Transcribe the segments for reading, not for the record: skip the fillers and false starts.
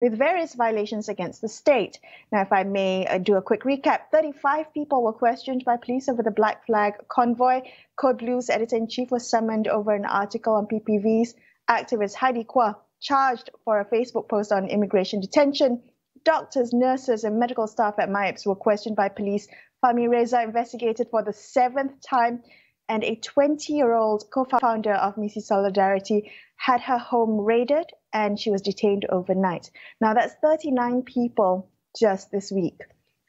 with various violations against the state. Now, if I may do a quick recap, 35 people were questioned by police over the Black Flag convoy. Code Blue's editor-in-chief was summoned over an article on PPVs. Activist Heidi Kwa charged for a Facebook post on immigration detention. Doctors, nurses, and medical staff at MIAPS were questioned by police. Fahmi Reza investigated for the 7th time, and a 20-year-old co-founder of Misi Solidarity had her home raided, and she was detained overnight. Now, that's 39 people just this week.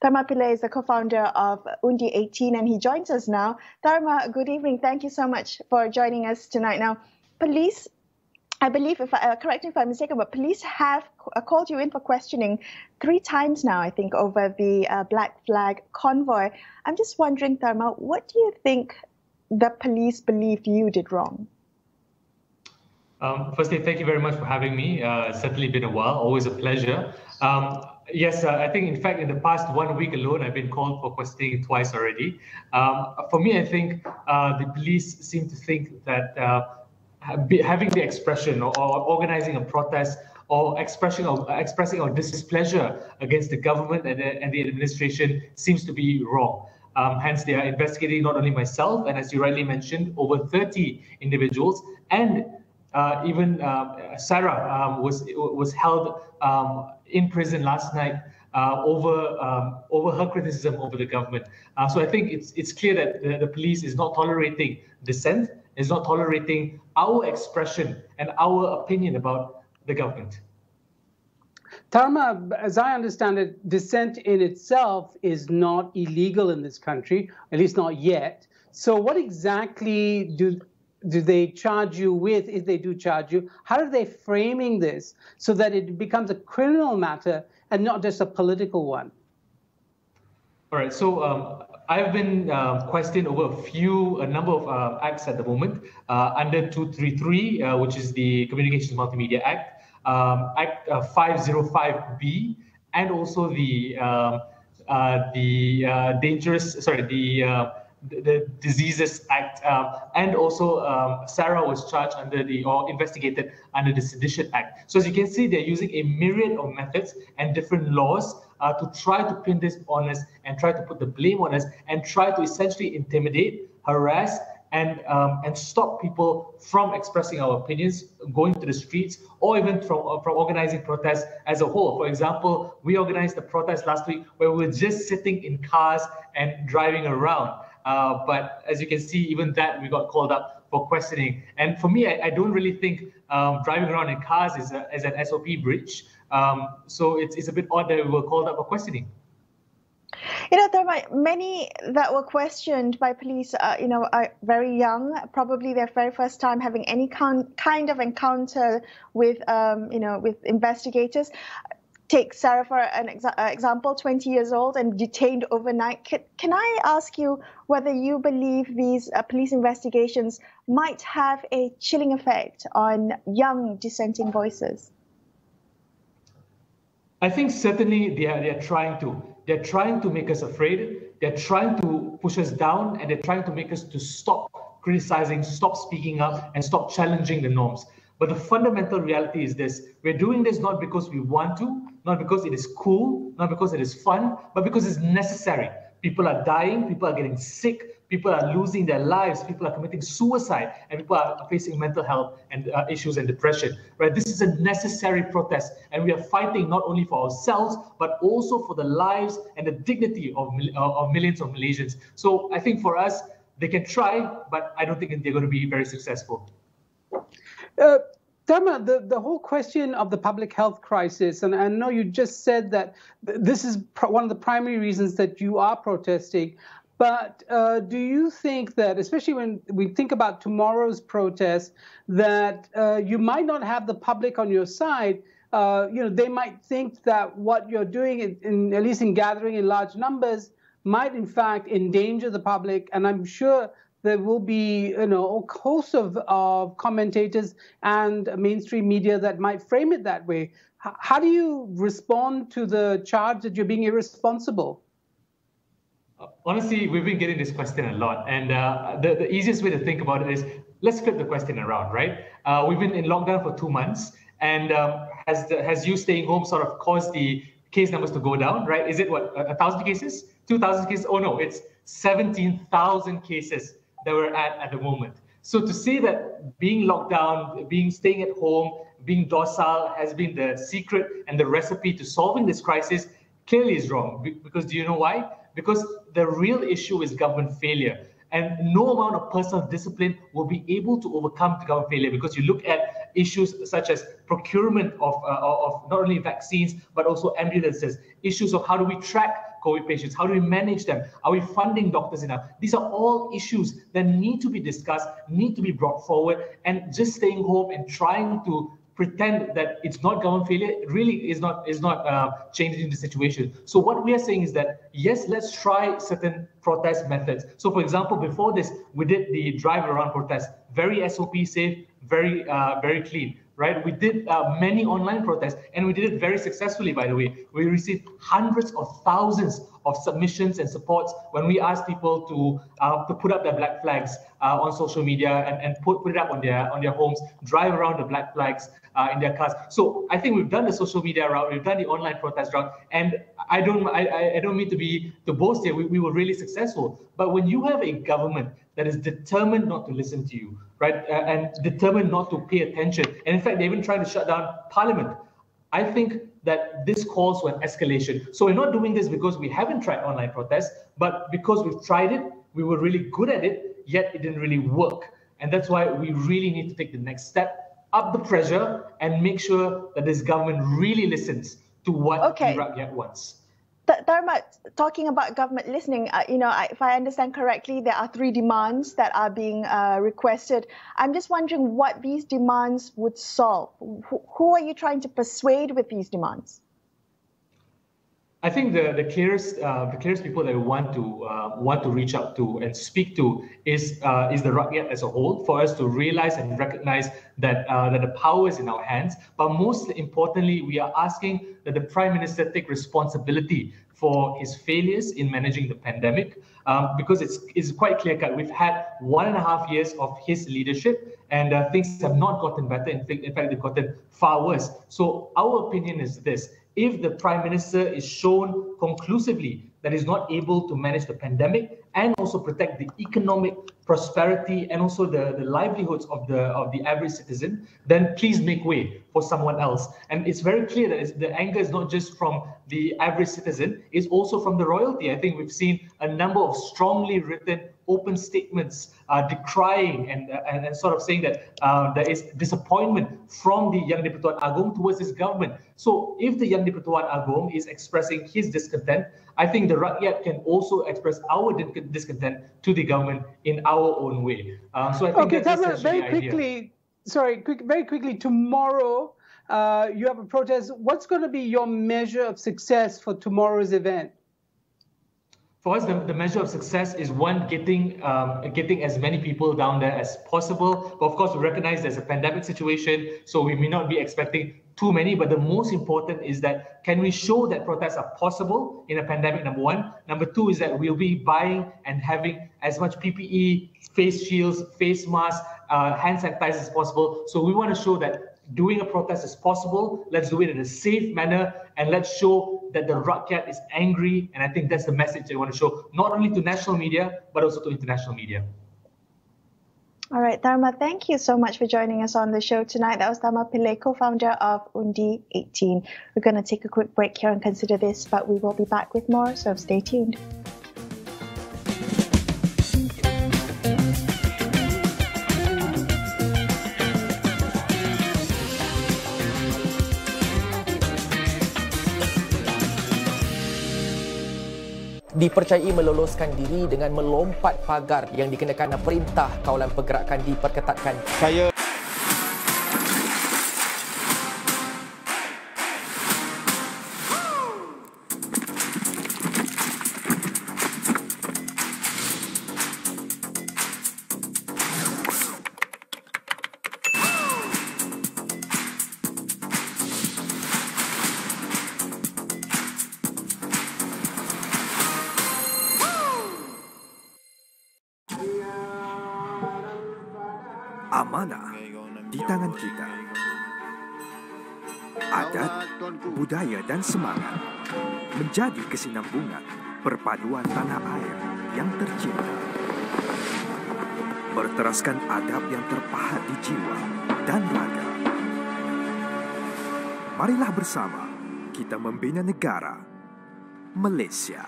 Tharma Pillai is the co-founder of Undi 18, and he joins us now. Tharma, good evening. Thank you so much for joining us tonight. Now, police, I believe, correct me if I'm mistaken, but police have called you in for questioning 3 times now, I think, over the Black Flag convoy. I'm just wondering, Tharma, what do you think the police believed you did wrong? Firstly, thank you very much for having me. It's certainly been a while, always a pleasure. Yes, I think, in fact, in the past 1 week alone, I've been called for questioning twice already. For me, I think the police seem to think that having the expression or organizing a protest or expressing our displeasure against the government and the administration seems to be wrong. Hence, they are investigating not only myself, and as you rightly mentioned, over 30 individuals, and even Sarah was held in prison last night over her criticism over the government. So I think it's clear that the police is not tolerating dissent, is not tolerating our expression and our opinion about the government. Tharma, as I understand it, dissent in itself is not illegal in this country, at least not yet. So what exactly do they charge you with, if they do charge you? How are they framing this so that it becomes a criminal matter and not just a political one? All right, so I've been questioned over a number of acts at the moment, under 233, which is the Communications Multimedia Act, Act 505B, and also the Diseases Act, and also Sarah was charged investigated under the Sedition Act. So as you can see, they're using a myriad of methods and different laws to try to pin this on us and try to put the blame on us and try to essentially intimidate, harass, and stop people from expressing our opinions, going to the streets, or even from organizing protests as a whole. For example, we organized a protest last week where we were just sitting in cars and driving around. But as you can see, even that we got called up for questioning. And for me, I don't really think driving around in cars is an SOP breach. So it's a bit odd that we were called up for questioning. You know, there are many that were questioned by police, are very young, probably their very first time having any kind of encounter with, with investigators. Take Sarah for an example, 20 years old and detained overnight. Can I ask you whether you believe these police investigations might have a chilling effect on young dissenting voices? I think certainly they are trying to. They're trying to make us afraid. They're trying to push us down, and they're trying to make us to stop criticizing, stop speaking up, and stop challenging the norms. But the fundamental reality is this: we're doing this not because we want to, not because it is cool, not because it is fun, but because it's necessary. People are dying, people are getting sick, people are losing their lives, people are committing suicide, and people are facing mental health and issues and depression. Right? This is a necessary protest, and we are fighting not only for ourselves, but also for the lives and the dignity of millions of Malaysians. So I think for us, they can try, but I don't think they're going to be very successful. Tharma, the whole question of the public health crisis, and I know you just said that this is one of the primary reasons that you are protesting, but do you think that, especially when we think about tomorrow's protest, that you might not have the public on your side? They might think that what you're doing, at least in gathering in large numbers, might in fact endanger the public, and I'm sure there will be, a host of commentators and mainstream media that might frame it that way. How do you respond to the charge that you're being irresponsible? Honestly, we've been getting this question a lot. And the easiest way to think about it is, let's flip the question around, right? We've been in lockdown for 2 months. And has you staying home sort of caused the case numbers to go down, right? Is it what, 1,000 cases, 2,000 cases? Oh no, it's 17,000 cases that we're at the moment. So to say that being locked down, staying at home, being docile has been the secret and the recipe to solving this crisis clearly is wrong. Because do you know why? Because the real issue is government failure. And no amount of personal discipline will be able to overcome the government failure, because you look at issues such as procurement of not only vaccines, but also ambulances, issues of how do we track COVID patients, how do we manage them, are we funding doctors enough? These are all issues that need to be discussed, need to be brought forward, and just staying home and trying to pretend that it's not government failure really is not changing the situation. So what we are saying is that, yes, let's try certain protest methods. So for example, before this, we did the drive around protest, very SOP safe, very clean, right? We did many online protests, and we did it very successfully, by the way. We received hundreds of thousands of submissions and supports when we asked people to put up their black flags on social media and put it up on their homes, drive around the black flags in their cars. So I think we've done the social media route, we've done the online protest route, and I don't mean to boast here. We were really successful. But when you have a government that is determined not to listen to you, right, and determined not to pay attention, and in fact they're even trying to shut down Parliament, I think that this calls for an escalation. So we're not doing this because we haven't tried online protests, but because we've tried it, we were really good at it, yet it didn't really work. And that's why we really need to take the next step, up the pressure, and make sure that this government really listens to what the rakyat wants. Tharma, talking about government listening, if I understand correctly, there are 3 demands that are being requested. I'm just wondering what these demands would solve. Who are you trying to persuade with these demands? I think the clearest people that we want to reach out to and speak to is the rakyat as a whole, for us to realize and recognize that the power is in our hands. But most importantly, we are asking that the Prime Minister take responsibility for his failures in managing the pandemic, because it's quite clear cut. We've had 1.5 years of his leadership, and things have not gotten better. In fact, they've gotten far worse. So our opinion is this: if the Prime Minister is shown conclusively that he's not able to manage the pandemic and also protect the economic prosperity and also the livelihoods of the average citizen, then please make way for someone else. And it's very clear that the anger is not just from the average citizen, it's also from the royalty. I think we've seen a number of strongly written open statements decrying and sort of saying that there is disappointment from the Yang di-Pertuan Agong towards this government. So if the Yang di-Pertuan Agong is expressing his discontent, I think the rakyat can also express our discontent to the government in our own way. So I think that's very quickly. Very quickly. Tomorrow, you have a protest. What's going to be your measure of success for tomorrow's event? For us, the measure of success is one, getting as many people down there as possible. But of course, we recognize there's a pandemic situation, so we may not be expecting too many. But the most important is that, can we show that protests are possible in a pandemic, number one. Number two is that we'll be buying and having as much PPE, face shields, face masks, hand sanitizers as possible. So we want to show that doing a protest is possible. Let's do it in a safe manner, and let's show that the rakyat is angry. And I think that's the message they want to show, not only to national media, but also to international media. All right, Tharma, thank you so much for joining us on the show tonight. That was Tharma Pillai, co-founder of Undi 18. We're going to take a quick break here and consider this, but we will be back with more, so stay tuned. Dipercayai meloloskan diri dengan melompat pagar yang dikenakan perintah kawalan pergerakan diperketatkan. Saya amanah di tangan kita. Adat, budaya dan semangat menjadi kesinambungan perpaduan tanah air yang tercinta. Berteraskan adab yang terpahat di jiwa dan raga. Marilah bersama kita membina negara Malaysia.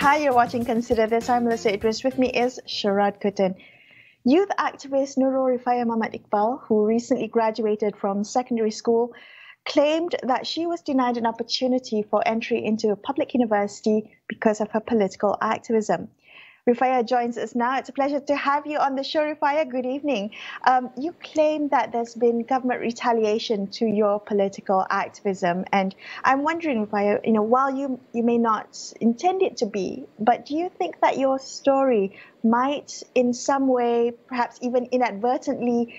Hi, you're watching Consider This. I'm Melisa Idris. With me is Sharaad Kuttan. Youth activist Nurul Rifayah Muhammad Iqbal, who recently graduated from secondary school, claimed that she was denied an opportunity for entry into a public university because of her political activism. Rifayah joins us now. It's a pleasure to have you on the show, Rifayah. Good evening. You claim that there's been government retaliation to your political activism, and I'm wondering, Rifayah, while you may not intend it to be, but do you think that your story might, in some way, perhaps even inadvertently,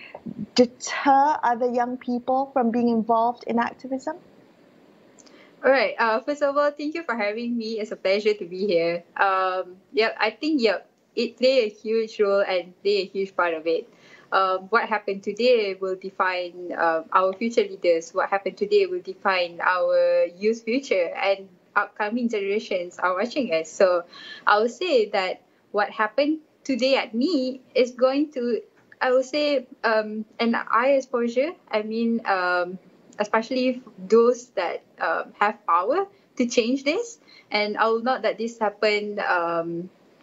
deter other young people from being involved in activism? All right. First of all, thank you for having me. It's a pleasure to be here. I think it played a huge role and play a huge part of it. What happened today will define our future leaders. What happened today will define our youth future, and upcoming generations are watching us. So I would say that what happened today at me is going to, I would say, an eye exposure. I mean, especially those that have power to change this. And I will not let this happen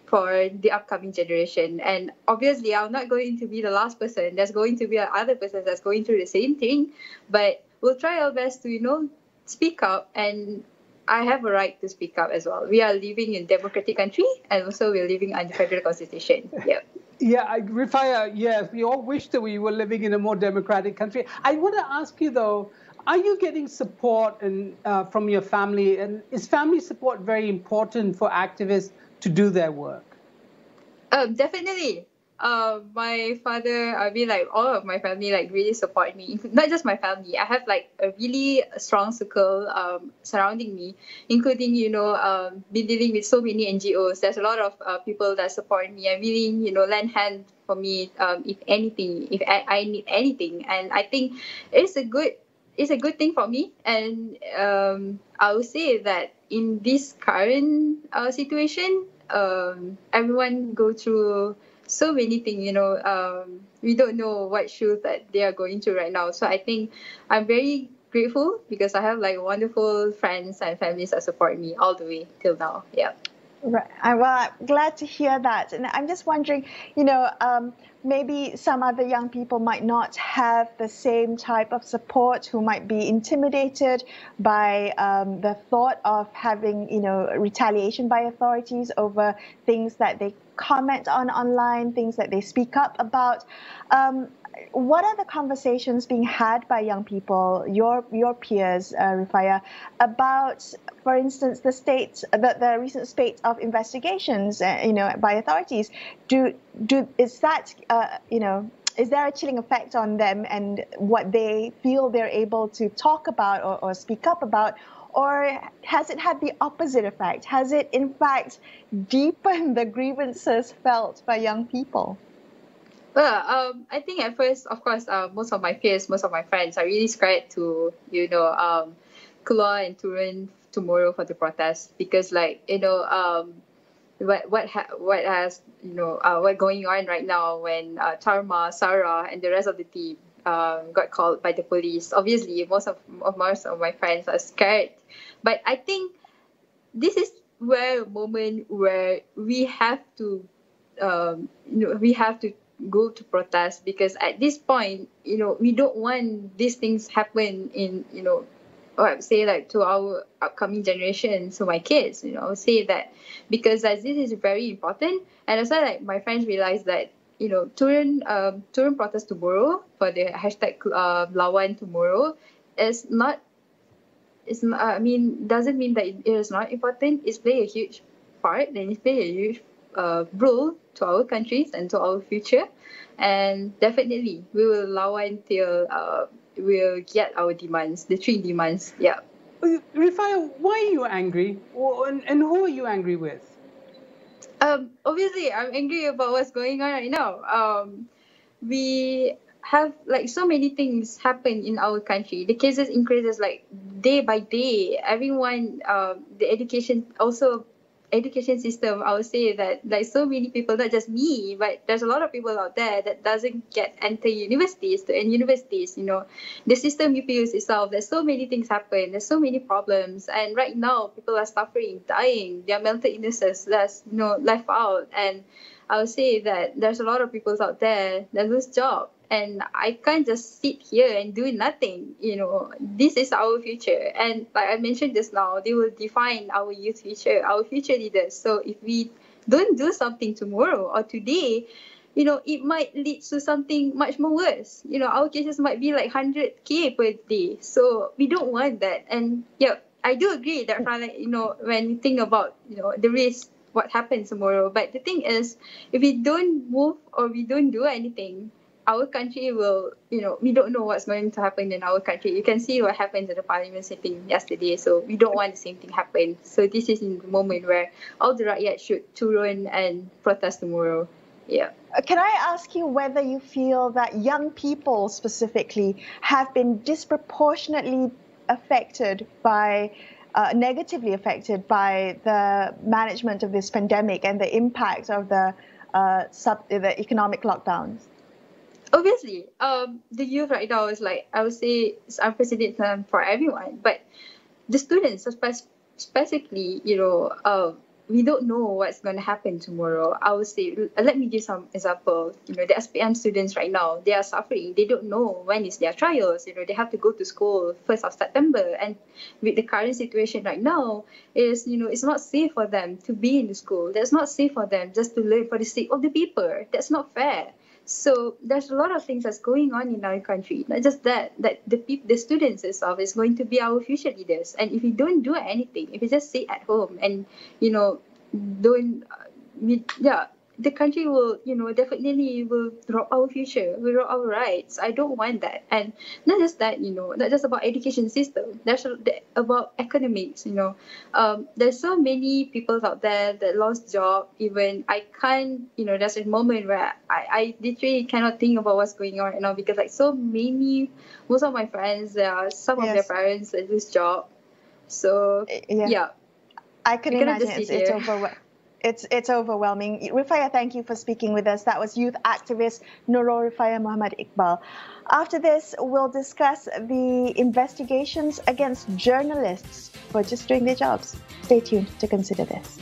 for the upcoming generation. And obviously, I'm not going to be the last person. There's going to be other person that's going through the same thing. But we'll try our best to, speak up. And I have a right to speak up as well. We are living in a democratic country, and also we're living under federal constitution. Yep. Yeah, Rifayah, yes, we all wish that we were living in a more democratic country. I want to ask you, though, are you getting support from your family? And is family support very important for activists to do their work? Definitely. My father, all of my family, really support me. Not just my family. I have, a really strong circle surrounding me, including, been dealing with so many NGOs. There's a lot of people that support me and really, lend hand for me if anything, if I need anything. And I think it's a good thing for me. And I would say that in this current situation, everyone go through so many things, we don't know what shoes that they are going through right now. So I think I'm very grateful because I have wonderful friends and families that support me all the way till now. Yeah. Right. Well, I'm glad to hear that. And I'm just wondering, maybe some other young people might not have the same type of support, who might be intimidated by the thought of having, retaliation by authorities over things that they comment on online, things that they speak up about. What are the conversations being had by young people, your peers, Rifayah, about, for instance, the recent spate of investigations, by authorities? Is there a chilling effect on them and what they feel they're able to talk about or speak up about? Or has it had the opposite effect? Has it, in fact, deepened the grievances felt by young people? Well, I think at first, of course, most of my peers, most of my friends are really scared to, keluar and turun tomorrow for the protest because, what going on right now when Tharma, Sarah, and the rest of the team got called by the police. Obviously, most of my friends are scared, but I think this is a moment where we have to, go to protest because at this point, we don't want these things happen in, to our upcoming generation, so my kids, say that because as this is very important, and also my friends realize that turun protest tomorrow for the hashtag lawan tomorrow doesn't mean that it is not important. It's play a huge part and it play a huge role to our countries and to our future. And definitely we will lawan till we'll get our demands, the 3 demands. Yeah. Rifayah, why are you angry? And who are you angry with? Obviously, I'm angry about what's going on right now. We have like so many things happen in our country. The cases increases like day by day. Everyone, the education system, I would say that like so many people, not just me, but there's a lot of people out there that doesn't enter universities, you know, the system you use itself. There's so many things happen. There's so many problems, and right now people are suffering, dying. There are mental illnesses that's left out, and I would say that there's a lot of people out there that lose job. And I can't just sit here and do nothing. You know, this is our future. And like I mentioned just now, they will define our youth future, our future leaders. So if we don't do something tomorrow or today, you know, it might lead to something much more worse. You know, our cases might be like 100K per day. So we don't want that. And yeah, I do agree that, like, you know, when you think about, you know, the risk, what happens tomorrow. But the thing is, if we don't move or we don't do anything, our country will, you know, we don't know what's going to happen in our country. You can see what happened at the parliament sitting yesterday. So we don't want the same thing happen. So this is in the moment where all the rakyat should turun and protest tomorrow. Yeah. Can I ask you whether you feel that young people specifically have been disproportionately affected by, negatively affected by the management of this pandemic and the impact of the economic lockdowns? Obviously, the youth right now is like, I would say it's unprecedented for everyone, but the students, specifically, you know, we don't know what's going to happen tomorrow. I would say, let me give some example. You know, the SPM students right now, they are suffering. They don't know when is their trials. You know, they have to go to school 1st of September. And with the current situation right now, is, you know, it's not safe for them to be in the school. That's not safe for them just to learn for the sake of the paper. That's not fair. So there's a lot of things that's going on in our country. Not just that the students itself is going to be our future leaders. And if we don't do anything, if we just sit at home and, you know, the country will, you know, definitely will drop our future, will drop our rights. I don't want that. And not just that, you know, not just about education system. There's about economics, you know. There's so many people out there that lost job. Even I can't, you know, there's a moment where I literally cannot think about what's going on right now, because like so many, most of my friends, some of their parents that lose job. So yeah. I can imagine it's overwhelming. Rifayah, thank you for speaking with us. That was youth activist Nurul Rifayah Muhammad Iqbal. After this, we'll discuss the investigations against journalists for just doing their jobs. Stay tuned to consider this.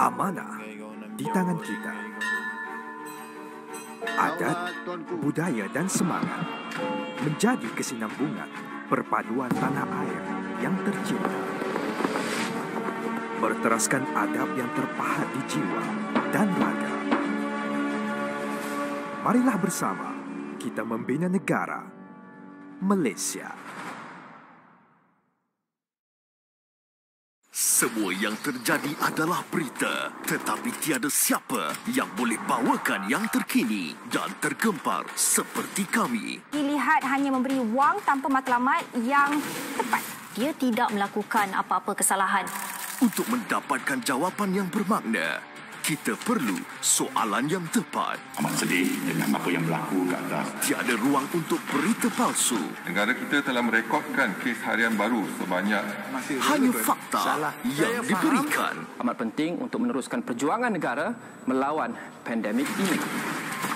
Amanah di tangan kita. Adat, budaya dan semangat menjadi kesinambungan perpaduan tanah air yang tercinta. Berteraskan adab yang terpahat di jiwa dan raga. Marilah bersama kita membina negara Malaysia. Semua yang terjadi adalah berita, tetapi tiada siapa yang boleh bawakan yang terkini dan tergempar seperti kami. Dilihat hanya memberi wang tanpa matlamat yang tepat. Dia tidak melakukan apa-apa kesalahan. Untuk mendapatkan jawapan yang bermakna, kita perlu soalan yang tepat. Amat sedih dengan apa yang berlaku kat atas. Tiada ruang untuk berita palsu. Negara kita telah merekodkan kes harian baru sebanyak hanya fakta yang diberikan. Amat penting untuk meneruskan perjuangan negara melawan pandemik ini.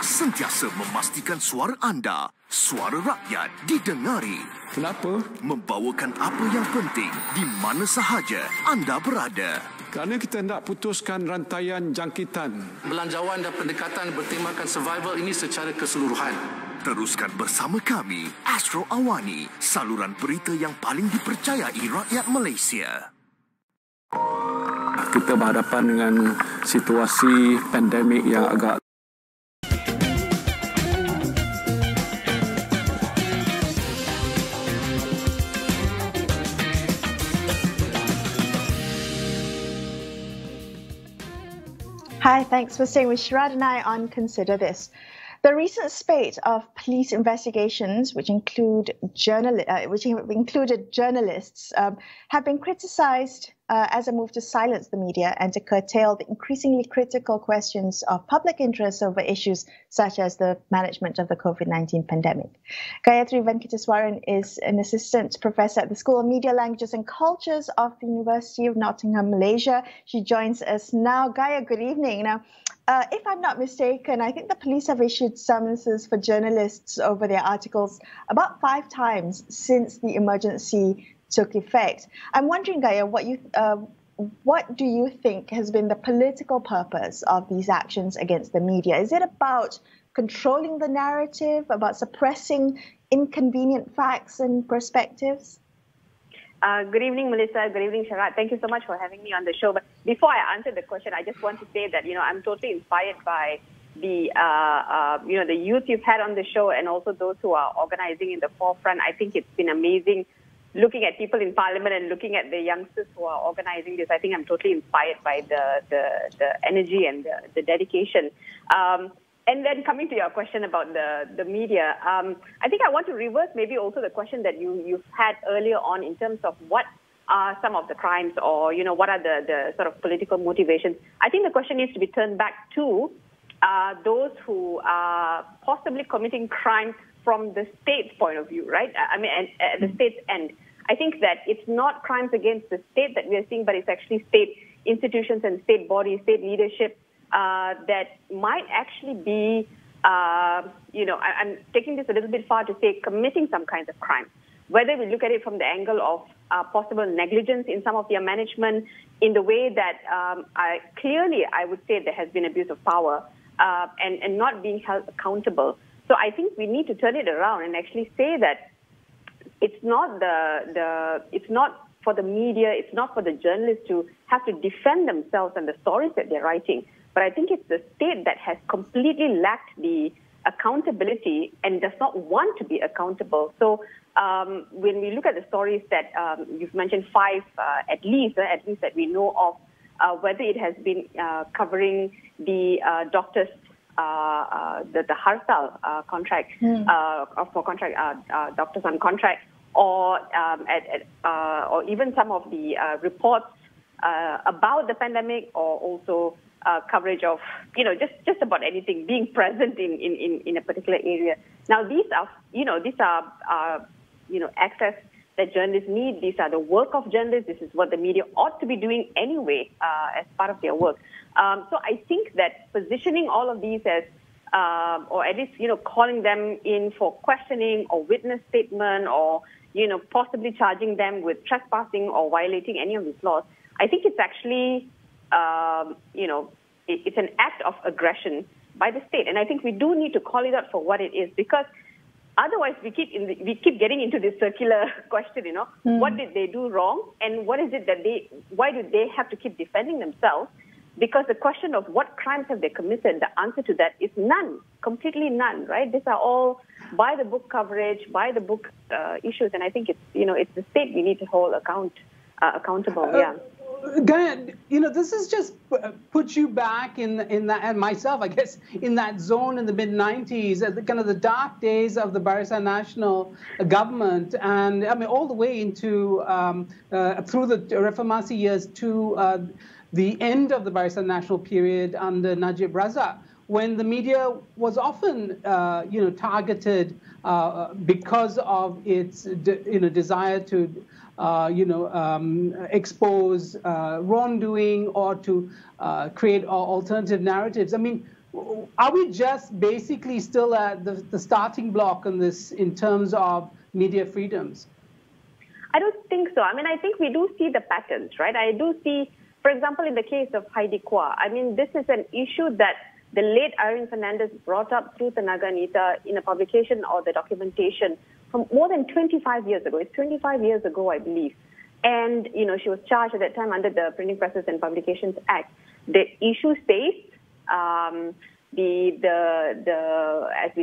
sentiasa memastikan suara anda, suara rakyat didengari. Kenapa? Membawakan apa yang penting di mana sahaja anda berada. Kerana kita hendak putuskan rantaian jangkitan. Belanjawan dan pendekatan bertemakan survival ini secara keseluruhan. Teruskan bersama kami, Astro AWANI, saluran berita yang paling dipercayai rakyat Malaysia. Kita berhadapan dengan situasi pandemik yang agak Hi, thanks for staying with Sharaad and I on Consider This. The recent spate of police investigations, which included journalists, have been criticised as a move to silence the media and to curtail the increasingly critical questions of public interest over issues such as the management of the COVID-19 pandemic. Gayathry Venkiteswaran is an assistant professor at the School of Media, Languages and Cultures of the University of Nottingham, Malaysia. She joins us now. Gaya, good evening. Now, if I'm not mistaken, I think the police have issued summonses for journalists over their articles about 5 times since the emergency took effect. I'm wondering, Gaya, what do you think has been the political purpose of these actions against the media? Is it about controlling the narrative, about suppressing inconvenient facts and perspectives? Good evening, Melisa. Good evening, Sharaad. Thank you so much for having me on the show. But before I answer the question, I just want to say that, I'm totally inspired by the youth you've had on the show and also those who are organizing in the forefront. I think it's been amazing looking at people in Parliament and looking at the youngsters who are organizing this. I think I'm totally inspired by the energy and the dedication. And then coming to your question about the media, I think I want to reverse maybe also the question that you've had earlier on in terms of what are some of the crimes or, what are the sort of political motivations. I think the question needs to be turned back to those who are possibly committing crimes from the state's point of view, right? I mean, at the state's end. I think that it's not crimes against the state that we are seeing, but it's actually state institutions and state bodies, state leadership, that might actually be, I'm taking this a little bit far to say committing some kinds of crime. Whether we look at it from the angle of possible negligence in some of their management, in the way that clearly I would say there has been abuse of power and not being held accountable. So I think we need to turn it around and actually say that it's not it's not for the media, it's not for the journalists to have to defend themselves and the stories that they're writing. But I think it's the state that has completely lacked the accountability and does not want to be accountable. So when we look at the stories that you've mentioned, 5 at least that we know of, whether it has been covering the doctors, the Harsal contract, for contract doctors on contract, or even some of the reports about the pandemic, or also coverage of just about anything, being present in a particular area. Now these are access that journalists need. These are the work of journalists. This is what the media ought to be doing anyway as part of their work. So I think that positioning all of these as, or at least, calling them in for questioning or witness statement, or, possibly charging them with trespassing or violating any of these laws, I think it's actually, it's an act of aggression by the state. And I think we do need to call it out for what it is, because otherwise we keep getting into this circular question, what did they do wrong? And what is it that why do they have to keep defending themselves? Because the question of what crimes have they committed, the answer to that is none, completely none, right? These are all by the book coverage, by the book issues. And I think it's, it's the state we need to hold accountable, yeah. Gaya, this has just put you back in that, and myself, I guess, in that zone in the mid-90s, at kind of the dark days of the Barisan Nasional government, and I mean all the way into through the Reformasi years to the end of the Barisan Nasional period under Najib Razak, when the media was often, targeted because of its, desire to expose wrongdoing or to create alternative narratives. I mean, are we just basically still at the starting block on this in terms of media freedoms? I don't think so. I mean, I think we do see the patterns, right? I do see, for example, in the case of Heidi Kwa, I mean, this is an issue that the late Irene Fernandez brought up through Tenaga Anita in a publication or the documentation from more than 25 years ago. It's 25 years ago, I believe. And, you know, she was charged at that time under the Printing Presses and Publications Act. The issue stays, as we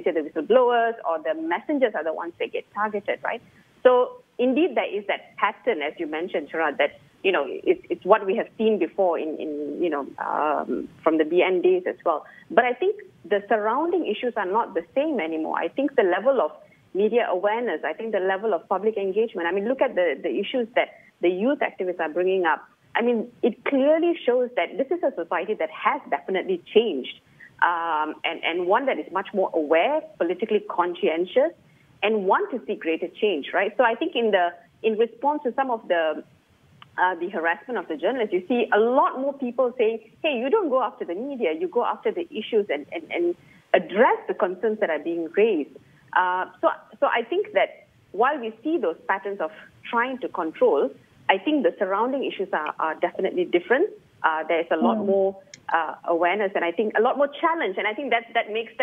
say, the whistleblowers or the messengers are the ones that get targeted, right? So, indeed, there is that pattern, as you mentioned, Sharaad, that, you know, it's what we have seen before from the BN days as well. But I think the surrounding issues are not the same anymore. I think the level of media awareness, I think the level of public engagement, I mean, look at the issues that the youth activists are bringing up. I mean, it clearly shows that this is a society that has definitely changed, and one that is much more aware, politically conscientious, and want to see greater change, right? So I think in response to some of the harassment of the journalists, you see a lot more people saying, hey, you don't go after the media, you go after the issues and address the concerns that are being raised. So I think that while we see those patterns of trying to control, I think the surrounding issues are definitely different. There's a lot more awareness and I think a lot more challenge. And I think that makes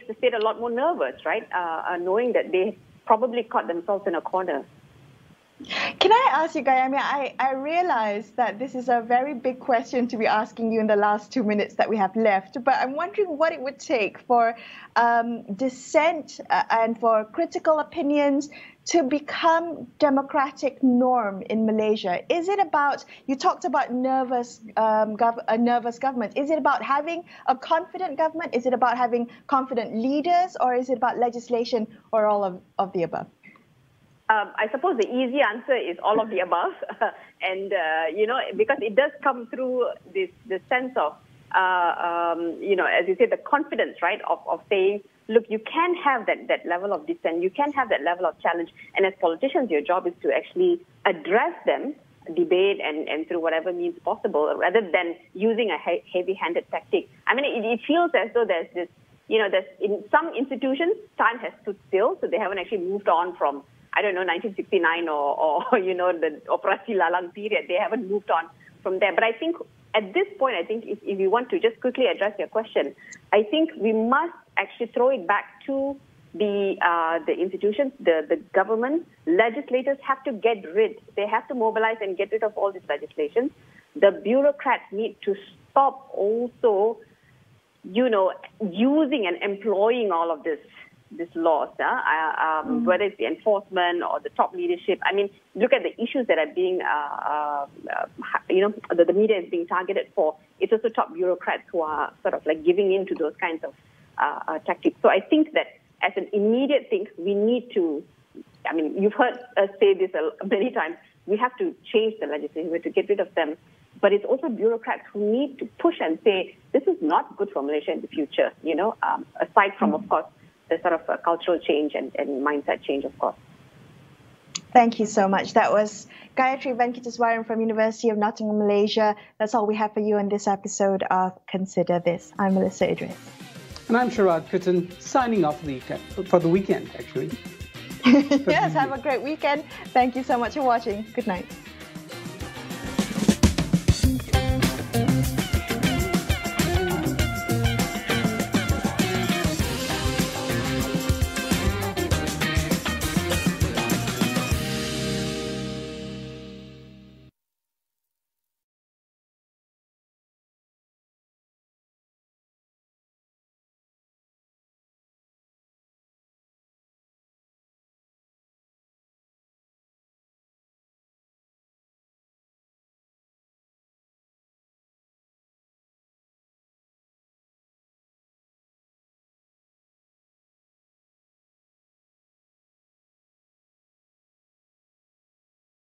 the state a lot more nervous, right? Knowing that they probably caught themselves in a corner. Can I ask you, Guy? I mean, I realize that this is a very big question to be asking you in the last 2 minutes that we have left, but I'm wondering what it would take for dissent and for critical opinions to become democratic norm in Malaysia. Is it about, you talked about a nervous government, is it about having a confident government? Is it about having confident leaders, or is it about legislation, or all of the above? I suppose the easy answer is all of the above. And, you know, because it does come through this sense of, you know, as you say, the confidence, right, of saying, look, you can have that level of dissent, you can have that level of challenge. And as politicians, your job is to actually address them, debate, and through whatever means possible, rather than using a heavy-handed tactic. I mean, it feels as though there's this, you know, there's in some institutions, time has stood still, so they haven't actually moved on from, I don't know, 1969 or you know, the Operasi Lalang period. They haven't moved on from there. But I think at this point, I think if you want to just quickly address your question, I think we must actually throw it back to the institutions, the government. Legislators have to get rid. They have to mobilize and get rid of all these legislations. The bureaucrats need to stop also, you know, using and employing all of this laws, whether it's the enforcement or the top leadership. I mean, look at the issues that are being, you know, the media is being targeted for. It's also top bureaucrats who are sort of like giving in to those kinds of tactics. So I think that as an immediate thing, we need to, I mean, you've heard us say this many times, we have to change the legislation, we have to get rid of them. But it's also bureaucrats who need to push and say, this is not good for Malaysia in the future, you know, aside from, of course, the sort of cultural change and mindset change, of course. Thank you so much. That was Gayathry Venkiteswaran from University of Nottingham, Malaysia. That's all we have for you in this episode of Consider This. I'm Melisa Idris. And I'm Sharaad Kuttan, signing off for the weekend, actually. Yes, have a great weekend. Thank you so much for watching. Good night.